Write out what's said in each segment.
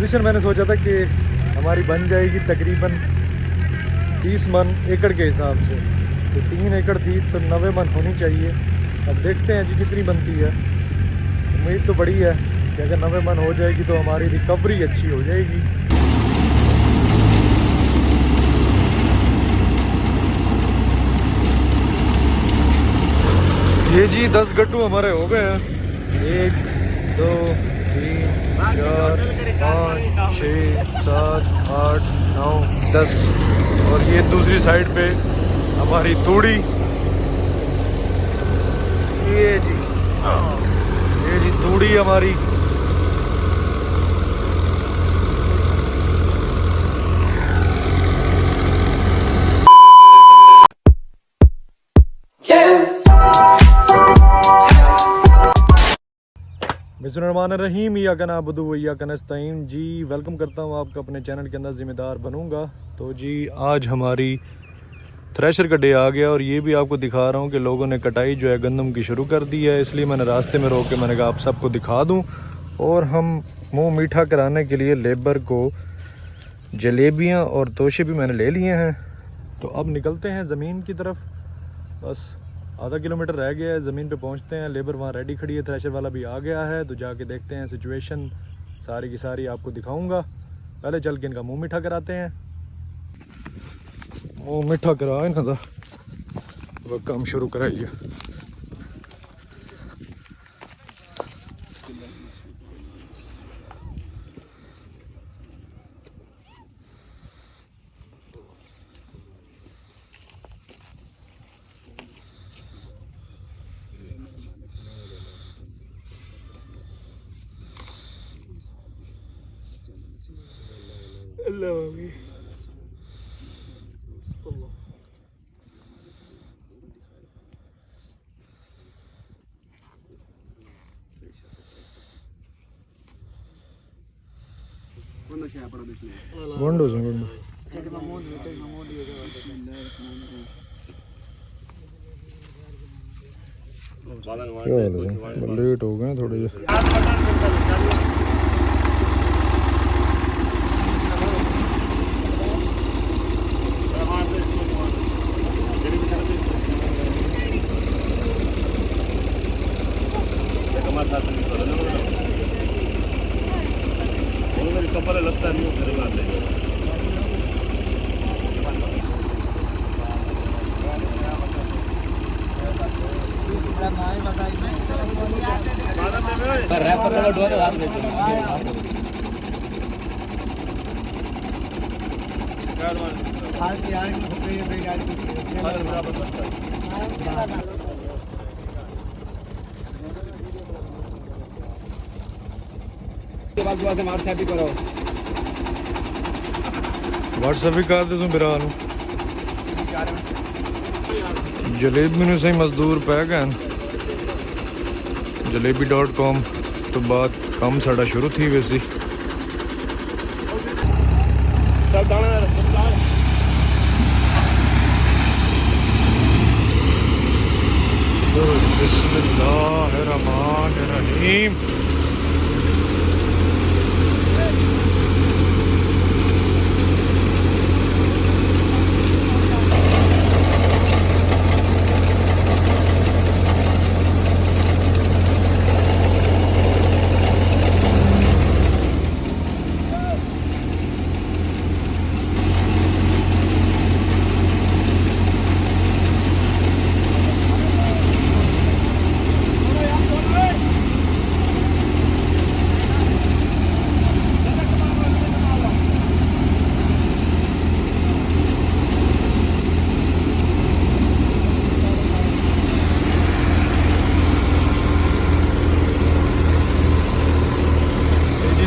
Position मैंने सोचा था कि हमारी बन जाएगी तकरीबन 30 मन एकड़ के हिसाब से, तो 3 एकड़ थी तो 90 मन होनी चाहिए। अब देखते हैं जी कितनी बनती है। उम्मीद तो बड़ी है कि अगर 90 मन हो जाएगी तो हमारी रिकवरी अच्छी हो जाएगी। ये जी 10 गट्टू हमारे हो गए हैं। 1 2 3 4 5 6 7 8 9 10। और ये दूसरी साइड पे हमारी तूड़ी। ये जी तूड़ी हमारी। बिस्मिल्लाहिर्रहमानिर्रहीम या कना अब्दु व या कना नस्तईन। जी वेलकम करता हूँ आपका अपने चैनल के अंदर, ज़िम्मेदार बनूँगा। तो जी आज हमारी थ्रेशर का डे आ गया और ये भी आपको दिखा रहा हूँ कि लोगों ने कटाई जो है गंदम की शुरू कर दी है। इसलिए मैंने रास्ते में रोक के मैंने कहा आप सबको दिखा दूँ। और हम मुँह मीठा कराने के लिए लेबर को जलेबियाँ और तोशे भी मैंने ले लिए हैं। तो अब निकलते हैं ज़मीन की तरफ। बस आधा किलोमीटर रह गया है, ज़मीन पे पहुंचते हैं। लेबर वहाँ रेडी खड़ी है, थ्रेशर वाला भी आ गया है। तो जाके देखते हैं सिचुएशन सारी की सारी आपको दिखाऊंगा। पहले चल के इनका मुंह मीठा कराते हैं। मुंह मीठा करा ना था वो काम शुरू कराइए। गुंडो से गुंडो लेट हो गए थोड़े से। लगता नहीं व्हाट्सएप भी कर दे तू मेरा जलेबी ने सही मजदूर पै गए jalebi.com तो बात काम साड़ा शुरू थी वैसी। बिस्मिल्लाहिर्रहमानिर्रहीम।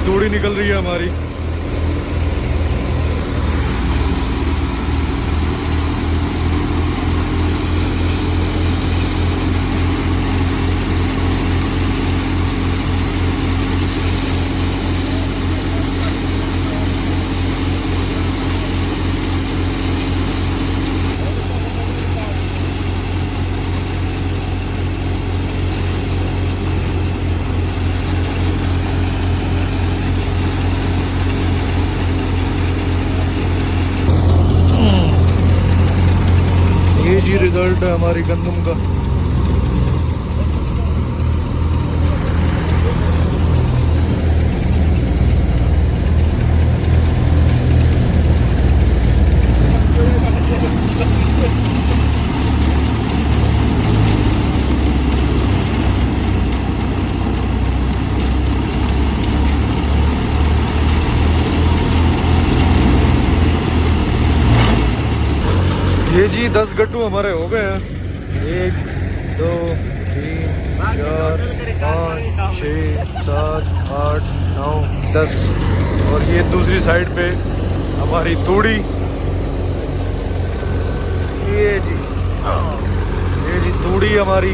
तूड़ी निकल रही है हमारी। जी रिजल्ट है हमारी गंदम का। ये जी 10 गट्टू हमारे हो गए हैं। 1 2 3 4 5 6 7 8 9 10। और ये दूसरी साइड पे हमारी तूड़ी। ये जी तूड़ी हमारी।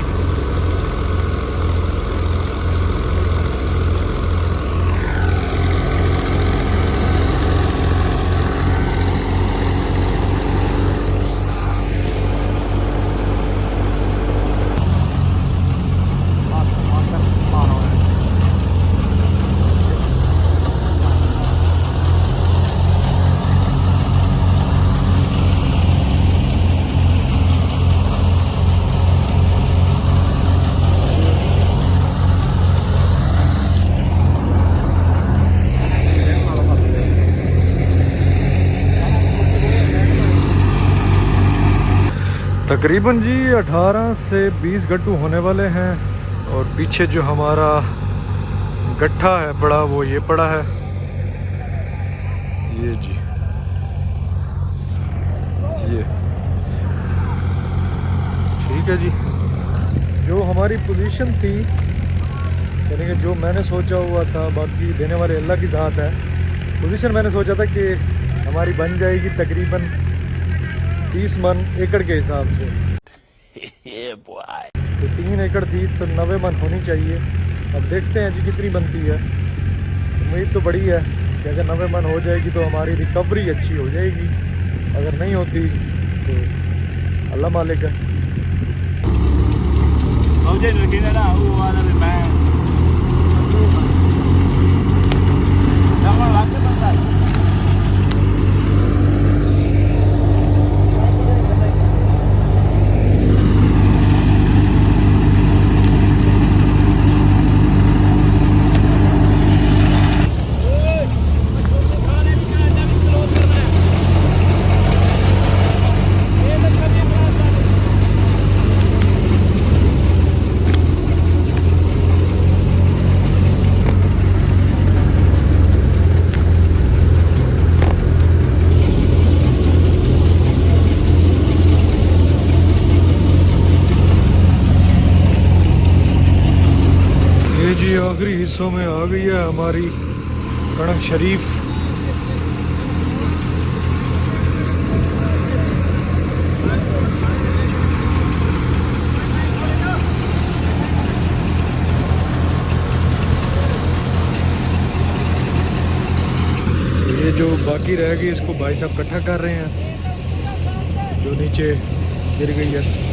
तकरीबन जी 18 से 20 गट्टू होने वाले हैं। और पीछे जो हमारा गट्ठा है बड़ा, वो ये पड़ा है। ये जी ये ठीक है जी। जो हमारी पोजीशन थी, यानी कि जो मैंने सोचा हुआ था, बाकी देने वाले अल्लाह की ज़ात है। पोजीशन मैंने सोचा था कि हमारी बन जाएगी तकरीबन 30 मन एकड़ के हिसाब से। तो 3 एकड़ थी तो 90 मन होनी चाहिए। अब देखते हैं जी कितनी बनती है। उम्मीद तो बड़ी है कि अगर 90 मन हो जाएगी तो हमारी रिकवरी अच्छी हो जाएगी। अगर नहीं होती तो अल्लाह मालिक है। जी आखिरी हिस्सों में आ गई है हमारी कणक शरीफ। ये जो बाकी रह गई इसको भाई साहब इकट्ठा कर रहे हैं, जो नीचे गिर गई है।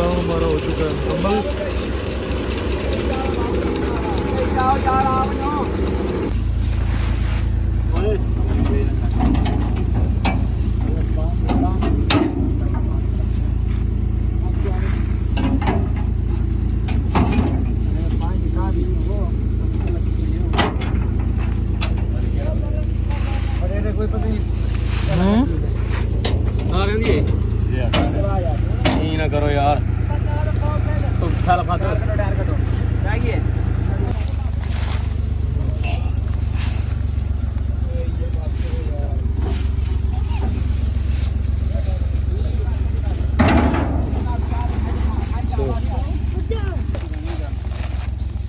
काम हमारा हो चुका है मुकम्मल। ना करो यार तो साला फादर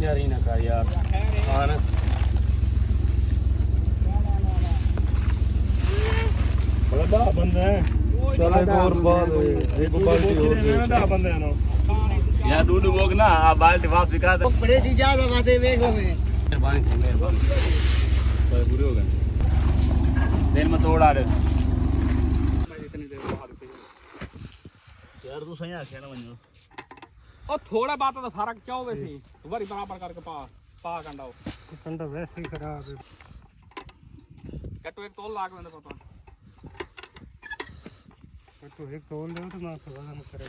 यार ही ना कर यार हाँ ना बड़ा बंदा है चल एक और बात है, एक बाल्टी और दे। बंदे ना यार दूध वोग ना आप बाल्टी वापस करा दो बड़े सी ज्यादा बातें वेगो में मेहरबानी से मेहरबानी भाई बुरे हो गए दिन में तोड़ आ रहे यार तू सही आखे ना वन्यो और थोड़ा बात तो फर्क चाहो वैसे तुम्हारी बराबर करके पा कंडाओ कंडा वैसे ही खराब है कटो एक तोल लाग मैंने पता तो एक तोल दे तो ना सवाल करे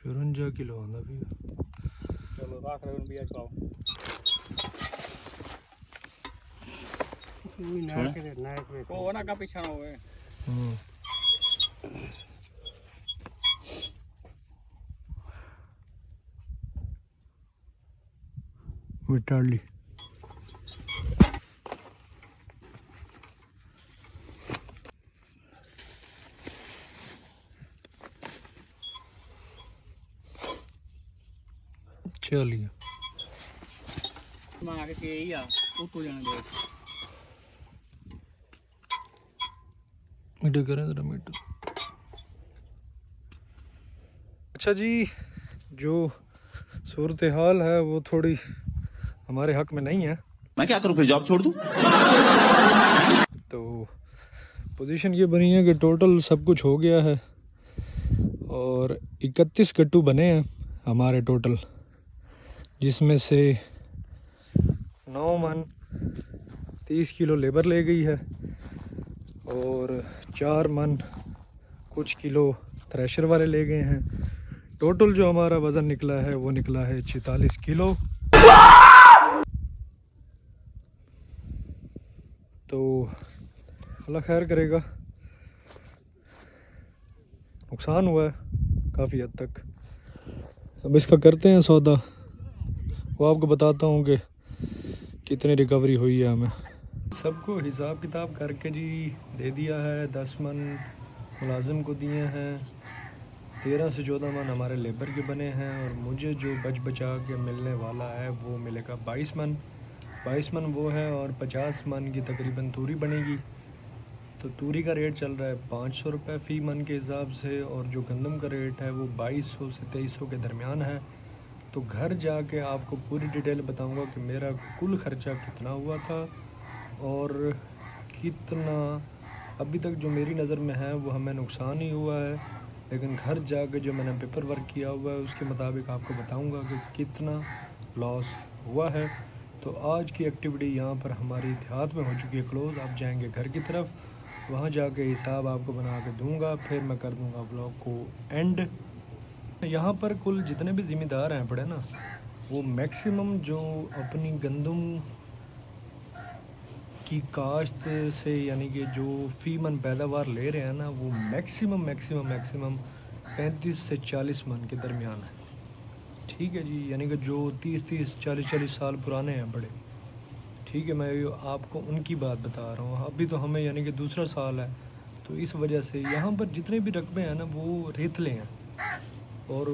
चुरंजा किलो आंदा भी चलो राख रहे उन बियाज पाओ को ना का पीछा ना होवे विटाली चलिए मां के ही आ तू जाने दे मीटर करें जरा मीटर। अच्छा जी, जो सूरत हाल है वो थोड़ी हमारे हक में नहीं है। मैं क्या करूं फिर जॉब छोड़ दूं? तो पोजीशन ये बनी है कि टोटल सब कुछ हो गया है और 31 गट्टू बने हैं हमारे टोटल, जिसमें से 9 मन 30 किलो लेबर ले गई है और 4 मन कुछ किलो थ्रेशर वाले ले गए हैं। टोटल जो हमारा वज़न निकला है वो निकला है 46 किलो। तो अल्लाह खैर करेगा, नुकसान हुआ है काफ़ी हद तक। अब इसका करते हैं सौदा, वो आपको बताता हूँ कि कितनी रिकवरी हुई है हमें। सबको हिसाब किताब करके जी दे दिया है। 10 मन मुलाजिम को दिए हैं, 13 से 14 मन हमारे लेबर के बने हैं और मुझे जो बचा के मिलने वाला है वो मिलेगा 22 मन। 22 मन वो है और 50 मन की तकरीबन तूरी बनेगी। तो तूरी का रेट चल रहा है 500 रुपये फ़ी मन के हिसाब से और जो गंदम का रेट है वो 2200 से 2300 के दरमियान है। तो घर जाके आपको पूरी डिटेल बताऊंगा कि मेरा कुल ख़र्चा कितना हुआ था और कितना अभी तक जो मेरी नज़र में है वो हमें नुकसान ही हुआ है, लेकिन घर जाके जो मैंने पेपर वर्क किया हुआ है उसके मुताबिक आपको बताऊंगा कि कितना लॉस हुआ है। तो आज की एक्टिविटी यहाँ पर हमारी देहात में हो चुकी है क्लोज़। आप जाएंगे घर की तरफ, वहाँ जाके हिसाब आपको बना के दूँगा, फिर मैं कर दूँगा व्लॉग को एंड। यहाँ पर कुल जितने भी ज़िम्मेदार हैं पड़े ना, वो मैक्सिमम जो अपनी गंदम की काश्त से यानी कि जो फ़ी मन पैदावार ले रहे हैं ना, वो मैक्सिमम 35 से 40 मन के दरमियान है। ठीक है जी, यानी कि जो 30 40 साल पुराने हैं बड़े, ठीक है, मैं आपको उनकी बात बता रहा हूँ। अभी तो हमें यानी कि दूसरा साल है, तो इस वजह से यहाँ पर जितने भी रकबे हैं ना वो रेतले हैं। और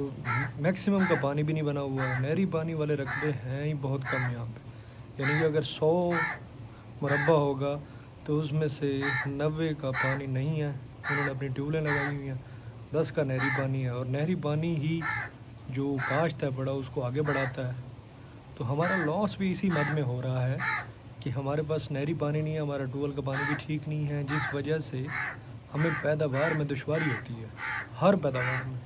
मैक्सिमम का पानी भी नहीं बना हुआ है। नहरी पानी वाले रकबे हैं ही बहुत कम यहाँ पे, यानी कि अगर 100 मुरब्बा होगा तो उसमें से 90 का पानी नहीं है। उन्होंने अपनी ट्यूबें लगाई हुई हैं, 10 का नहरी पानी है, और नहरी पानी ही जो काश्त है बड़ा उसको आगे बढ़ाता है। तो हमारा लॉस भी इसी मद में हो रहा है कि हमारे पास नहरी पानी नहीं है, हमारा ट्यूबवेल का पानी भी ठीक नहीं है, जिस वजह से हमें पैदावार में दुश्वारी होती है, हर पैदावार में।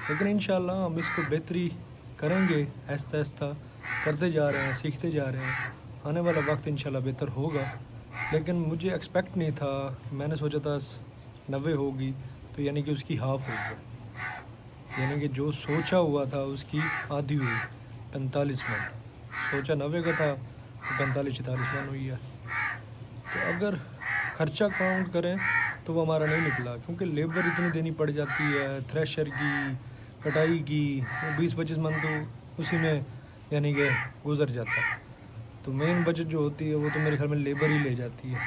लेकिन इंशाल्लाह हम इसको बेहतरी करेंगे, आहिस्ता आहिस्ता करते जा रहे हैं, सीखते जा रहे हैं। आने वाला वक्त इंशाल्लाह बेहतर होगा। लेकिन मुझे एक्सपेक्ट नहीं था, मैंने सोचा था 90 होगी तो यानी कि उसकी हाफ़ होगी, यानी कि जो सोचा हुआ था उसकी आधी हुई, 45 मन। सोचा 90 का था तो 45-46 मन हुई है। तो अगर ख़र्चा काउंट करें तो वो हमारा नहीं निकला, क्योंकि लेबर इतनी देनी पड़ जाती है, थ्रेशर की, कटाई की, 20-25 मन तो उसी में यानी कि गुजर जाता है। तो मेन बचत जो होती है वो तो मेरे ख्याल में लेबर ही ले जाती है।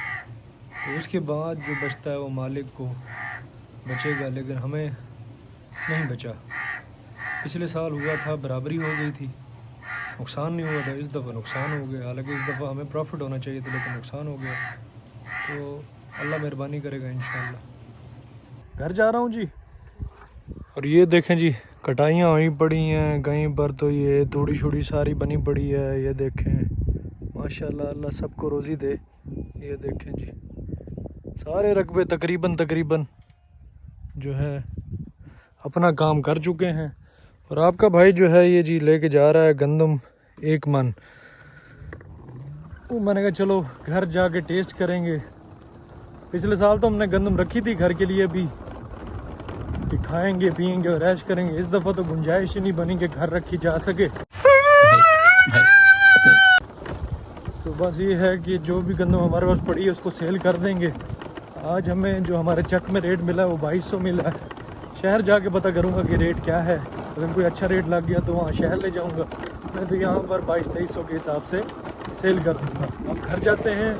तो उसके बाद जो बचता है वो मालिक को बचेगा, लेकिन हमें नहीं बचा। पिछले साल हुआ था, बराबरी हो गई थी, नुकसान नहीं हुआ था। इस दफ़ा नुकसान हो गया, हालांकि इस दफ़ा हमें प्रॉफिट होना चाहिए था, लेकिन नुकसान हो गया। तो अल्लाह मेहरबानी करेगा इंशाल्लाह। घर जा रहा हूँ जी, और ये देखें जी कटाइयाँ हुई पड़ी हैं कहीं पर, तो ये थोड़ी छोड़ी सारी बनी पड़ी है। ये देखें माशाल्लाह, अल्लाह सबको रोज़ी दे। ये देखें जी सारे रकबे तकरीबन जो है अपना काम कर चुके हैं। और आपका भाई जो है ये जी लेके जा रहा है गंदम 1 मन। तो मैंने कहा चलो घर जाके टेस्ट करेंगे। पिछले साल तो हमने गंदम रखी थी घर के लिए भी, कि खाएंगे पिएंगे और ऐश करेंगे। इस दफ़ा तो गुंजाइश ही नहीं बनी कि घर रखी जा सके। तो बस ये है कि जो भी गंदम हमारे पास पड़ी है उसको सेल कर देंगे। आज हमें जो हमारे चक में रेट मिला है वो 2200 मिला है। शहर जाके पता करूँगा कि रेट क्या है। अगर कोई अच्छा रेट लग गया तो वहाँ शहर ले जाऊँगा, मैं तो यहाँ पर 2200-2300 के हिसाब से सेल कर दूँगा। अब घर जाते हैं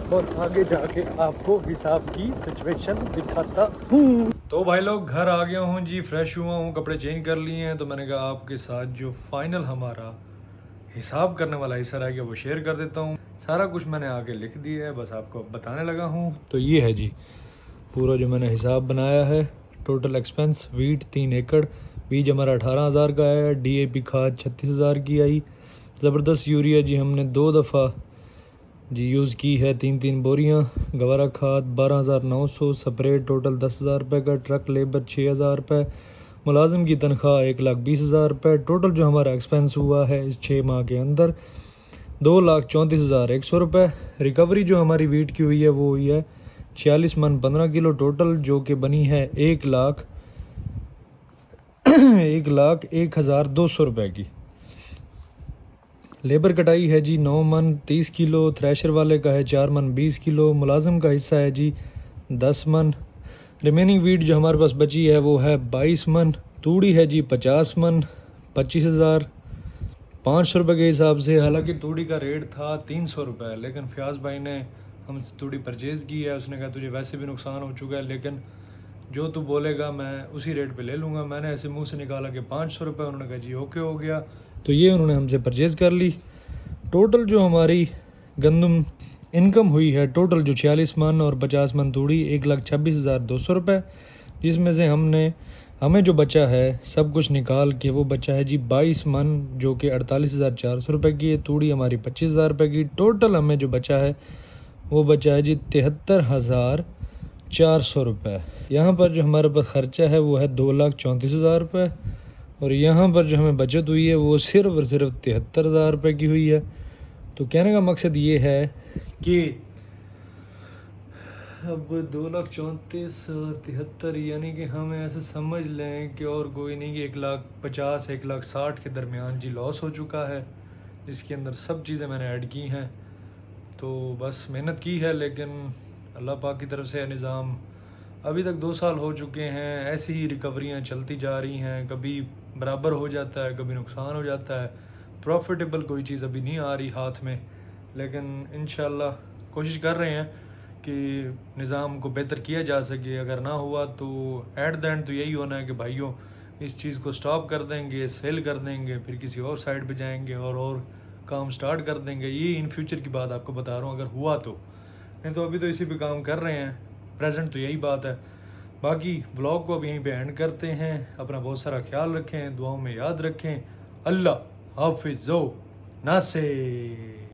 और आगे जाके आपको हिसाब की सिचुएशन दिखाता हूँ। तो भाई लोग घर आ गया हूँ जी, फ्रेश हुआ हूँ, कपड़े चेंज कर लिए हैं। तो मैंने कहा आपके साथ जो फाइनल हमारा हिसाब करने वाला हिस्सा रह गया वो शेयर कर देता हूँ। सारा कुछ मैंने आगे लिख दिया है, बस आपको बताने लगा हूँ। तो ये है जी पूरा जो मैंने हिसाब बनाया है। टोटल एक्सपेंस वीट 3 एकड़, बीज हमारा 18,000 का है, DAP खाद 36,000 की आई, ज़बरदस्त यूरिया जी हमने 2 दफ़ा जी यूज़ की है, 3 बोरियां, गवारा खाद 12,900, स्प्रे टोटल 10,000 रुपये का, ट्रक लेबर 6,000 रुपये, मुलाजिम की तनख्वाह 1,20,000 रुपये। टोटल जो हमारा एक्सपेंस हुआ है इस 6 माह के अंदर 2,34,100 रुपये। रिकवरी जो हमारी वीट की हुई है वो हुई है 46 मन 15 किलो टोटल, जो कि बनी है 1,01,200 रुपये की। लेबर कटाई है जी 9 मन 30 किलो, थ्रेशर वाले का है 4 मन 20 किलो, मुलाजिम का हिस्सा है जी 10 मन। रिमेनिंग वीट जो हमारे पास बची है वो है 22 मन। तूड़ी है जी 50 मन 25,500 रुपये के हिसाब से। हालांकि तूड़ी का रेट था 300 रुपये, लेकिन फयाज भाई ने हमसे तूड़ी परचेज़ की है। उसने कहा तुझे वैसे भी नुकसान हो चुका है, लेकिन जो तू बोलेगा मैं उसी रेट पे ले लूँगा। मैंने ऐसे मुंह से निकाला कि 500 रुपये, उन्होंने कहा जी ओके हो गया। तो ये उन्होंने हमसे परचेज़ कर ली। टोटल जो हमारी गंदम इनकम हुई है टोटल जो 46 मन और 50 मन तूड़ी 1,26,200 रुपये, जिसमें से हमें जो बचा है सब कुछ निकाल के वो बचा है जी 22 मन, जो कि 48,400 रुपये की है। तूड़ी हमारी 25,000 रुपये की। टोटल हमें जो बचा है वो बचा है जी 73,400 रुपये। यहाँ पर जो हमारे पास ख़र्चा है वो है 2,34,000 रुपये, और यहाँ पर जो हमें बचत हुई है वो सिर्फ और सिर्फ 73,000 रुपये की हुई है। तो कहने का मकसद ये है कि अब 2,34,73 यानी कि हम ऐसे समझ लें कि और कोई नहीं कि 1,50,000 1,60,000 के दरमियान जी लॉस हो चुका है, जिसके अंदर सब चीज़ें मैंने ऐड की हैं। तो बस मेहनत की है, लेकिन अल्लाह पाक की तरफ से निज़ाम अभी तक 2 साल हो चुके हैं, ऐसी ही रिकवरियाँ चलती जा रही हैं। कभी बराबर हो जाता है, कभी नुकसान हो जाता है। प्रॉफिटेबल कोई चीज़ अभी नहीं आ रही हाथ में, लेकिन इंशाल्लाह कोशिश कर रहे हैं कि निज़ाम को बेहतर किया जा सके। अगर ना हुआ तो एट द एंड तो यही होना है कि भाइयों इस चीज़ को स्टॉप कर देंगे, सेल कर देंगे, फिर किसी और साइड पे जाएंगे और काम स्टार्ट कर देंगे। ये इन फ्यूचर की बात आपको बता रहा हूँ, अगर हुआ तो। नहीं तो अभी तो इसी पे काम कर रहे हैं, प्रेजेंट तो यही बात है। बाकी व्लॉग को अब यहीं पे एंड करते हैं। अपना बहुत सारा ख्याल रखें, दुआओं में याद रखें। अल्लाह हाफिज़ नासे।